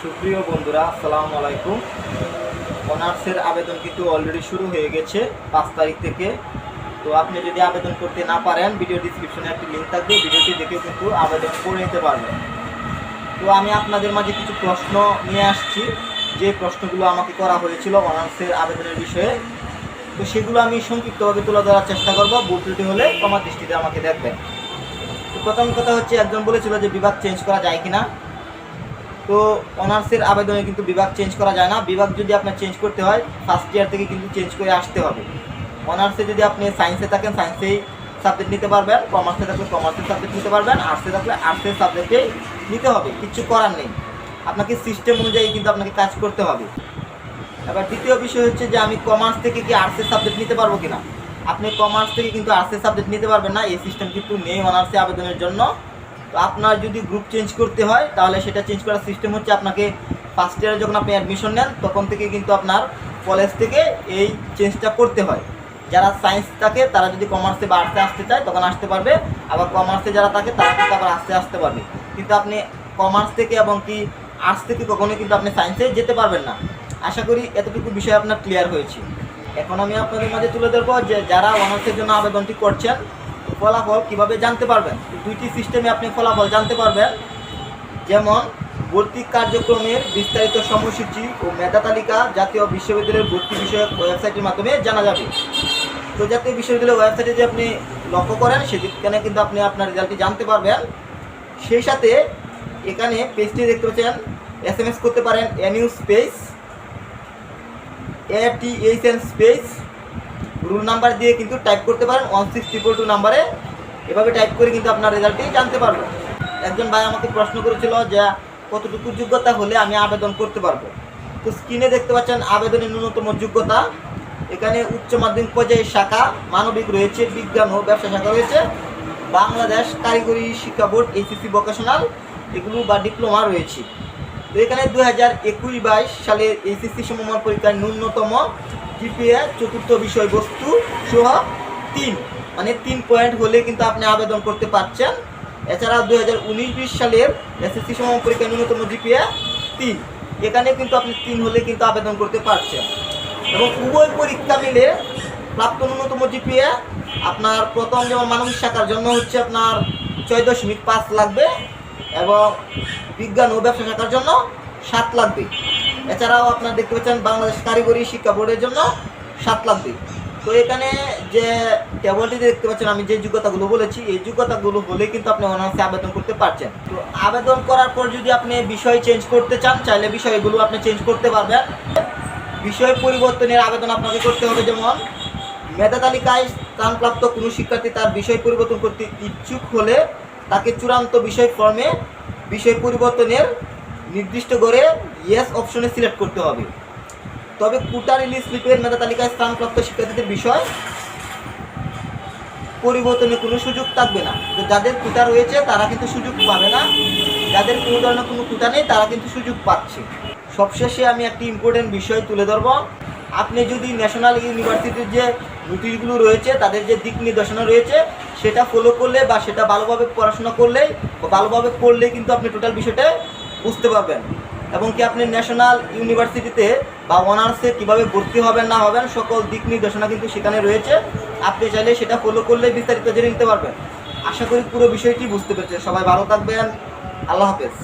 সুপ্রিয় বন্ধুরা, আসসালামু আলাইকুম। অনার্সের আবেদন কিন্তু অলরেডি শুরু হয়ে গেছে 5 তারিখ থেকে। তো আপনি যদি আবেদন করতে না পারেন, ভিডিও ডিসক্রিপশনে একটি লিঙ্ক থাকবে, ভিডিওটি দেখে কিন্তু আবেদন করে নিতে পারবেন। তো আমি আপনাদের মাঝে কিছু প্রশ্ন নিয়ে আসছি, যে প্রশ্নগুলো আমাকে করা হয়েছিল অনার্সের আবেদনের বিষয়ে। তো সেগুলো আমি সংক্ষিপ্তভাবে তুলে ধরার চেষ্টা করব। ভুল ত্রুটি হলে ক্ষমা দৃষ্টিতে আমাকে দেখবেন। তো প্রথম কথা হচ্ছে, একজন বলেছিল যে বিভাগ চেঞ্জ করা যায় কিনা। তো অনার্সের আবেদনে কিন্তু বিভাগ চেঞ্জ করা যায় না। বিভাগ যদি আপনার চেঞ্জ করতে হয়, ফার্স্ট ইয়ার থেকে কিন্তু চেঞ্জ করে আসতে হবে। অনার্সে যদি আপনি সায়েন্সে থাকেন, সায়েন্সেই সাবজেক্ট নিতে পারবেন, কমার্সে থাকলে কমার্সের সাবজেক্ট নিতে পারবেন, আর্টসে থাকলে আর্টসের সাবজেক্টেই নিতে হবে। কিচ্ছু করার নেই, আপনাকে সিস্টেম অনুযায়ী কিন্তু আপনাকে কাজ করতে হবে। এবার দ্বিতীয় বিষয় হচ্ছে যে আমি কমার্স থেকে কি আর্টসের সাবজেক্ট নিতে পারবো কিনা। আপনি কমার্স থেকে কিন্তু আর্টসের সাবজেক্ট নিতে পারবেন না, এই সিস্টেম কিন্তু নেই অনার্সে আবেদনের জন্য। তো আপনার যদি গ্রুপ চেঞ্জ করতে হয়, তাহলে সেটা চেঞ্জ করার সিস্টেম হচ্ছে, আপনাকে ফার্স্ট ইয়ারে যখন আপনি অ্যাডমিশন নেন, তখন থেকে কিন্তু আপনার কলেজ থেকে এই চেঞ্জটা করতে হয়। যারা সায়েন্স থাকে তারা যদি কমার্সে বা আর্টসে আসতে চায় তখন আসতে পারবে, আবার কমার্সে যারা থাকে তারা কিন্তু আবার আর্টসে আসতে পারবে। কিন্তু আপনি কমার্স থেকে এবং কি আর্টস থেকে কখনোই কিন্তু আপনি সায়েন্সে যেতে পারবেন না। আশা করি এতটুকু বিষয় আপনার ক্লিয়ার হয়েছে। এখন আমি আপনাদের মাঝে তুলে ধরবো যে যারা অনার্সের জন্য আবেদনটি করছেন, ফলাফল কিভাবে জানতে পারবেন। দুইটি সিস্টেমে আপনি ফলাফল জানতে পারবেন। যেমন ভর্তি কার্যক্রমের বিস্তারিত সময়সূচি ও মেধা তালিকা জাতীয় বিশ্ববিদ্যালয়ের ভর্তি বিষয়ক ওয়েবসাইটের মাধ্যমে জানা যাবে। তো জাতীয় বিশ্ববিদ্যালয়ের ওয়েবসাইটে যে আপনি লক্ষ্য করেন, সেখানে কিন্তু আপনি আপনার রেজাল্টটি জানতে পারবেন। সেই সাথে এখানে পেজটি দেখতে পাচ্ছেন, SMS করতে পারেন NU space ATHN space rule number দিয়ে কিন্তু টাইপ করতে পারেন 16222 নাম্বারে। এভাবে টাইপ করে কিন্তু আপনার রেজাল্টটি জানতে পারবেন। একজন ভাই আমাকে প্রশ্ন করেছিল যে কতটুকু যোগ্যতা হলে আমি আবেদন করতে পারবো। তো স্ক্রিনে দেখতে পাচ্ছেন আবেদনের ন্যূনতম যোগ্যতা। এখানে উচ্চ মাধ্যমিক পর্যায়ের শাখা মানবিক রয়েছে, বিজ্ঞান ও ব্যবসা শাখা রয়েছে, বাংলাদেশ কারিগরি শিক্ষা বোর্ড HSC ভোকেশনাল এগুলো বা ডিপ্লোমা রয়েছে। তো এখানে 2021-22 সালের HSC সমমান পরীক্ষার ন্যূনতম GPA চতুর্থ বিষয়বস্তু সহ 3 মানে 3 পয়েন্ট হলে কিন্তু আপনি আবেদন করতে পারছেন। এছাড়া 2019-20 সালের SSC সমমান পরীক্ষার ন্যূনতম GPA 3, এখানে কিন্তু আপনি 3 হলে কিন্তু আবেদন করতে পারছেন। এবং উভয় পরীক্ষা মিলে প্রাপ্ত ন্যূনতম GPA আপনার প্রথম যেমন মানবিক শাখার জন্য হচ্ছে আপনার 6.5 লাগবে, এবং বিজ্ঞান ও ব্যবসা শাখার জন্য 7 লাগবে। এছাড়াও আপনার দেখতে পাচ্ছেন বাংলাদেশ কারিগরি শিক্ষা বোর্ডের জন্য 7 লাগবে। তো এখানে যে টেবলটিতে দেখতে পাচ্ছেন আমি যে যোগ্যতাগুলো বলেছি, এই যোগ্যতাগুলো হলে কিন্তু আপনি অনার্সে আবেদন করতে পারছেন। তো আবেদন করার পর যদি আপনি বিষয় চেঞ্জ করতে চান, চাইলে বিষয়গুলো আপনি চেঞ্জ করতে পারবেন। বিষয় পরিবর্তনের আবেদন আপনাকে করতে হবে। যেমন মেধা তালিকায় স্থানপ্রাপ্ত কোনো শিক্ষার্থী তার বিষয় পরিবর্তন করতে ইচ্ছুক হলে তাকে চূড়ান্ত বিষয় ফর্মে বিষয় পরিবর্তনের নির্দিষ্ট করে ইয়েস অপশনে সিলেক্ট করতে হবে। তবে কোটা রিলিজ স্লিপের মেধা তালিকায় স্থানপ্রাপ্ত শিক্ষার্থীদের বিষয় পরিবর্তনের কোনো সুযোগ থাকবে না। তো যাদের কোটা রয়েছে তারা কিন্তু সুযোগ পাবে না, যাদের কোনো ধরনের কোনো কোটা নেই তারা কিন্তু সুযোগ পাচ্ছে। সবশেষে আমি একটি ইম্পর্টেন্ট বিষয় তুলে ধরব। আপনি যদি ন্যাশনাল ইউনিভার্সিটির যে নোটিশগুলো রয়েছে, তাদের যে দিক নির্দেশনা রয়েছে, সেটা ফলো করলে বা সেটা ভালোভাবে পড়াশোনা করলেই বা ভালোভাবে পড়লে কিন্তু আপনি টোটাল বিষয়টা বুঝতে পারবেন। এবং কি আপনি ন্যাশনাল ইউনিভার্সিটিতে বা অনার্সে কীভাবে ভর্তি হবেন না হবেন, সকল দিক নির্দেশনা কিন্তু সেখানে রয়েছে। আপনি চাইলে সেটা ফলো করলে বিস্তারিত জেনে নিতে পারবেন। আশা করি পুরো বিষয়টি বুঝতে পেরেছেন। সবাই ভালো থাকবেন। আল্লাহ হাফেজ।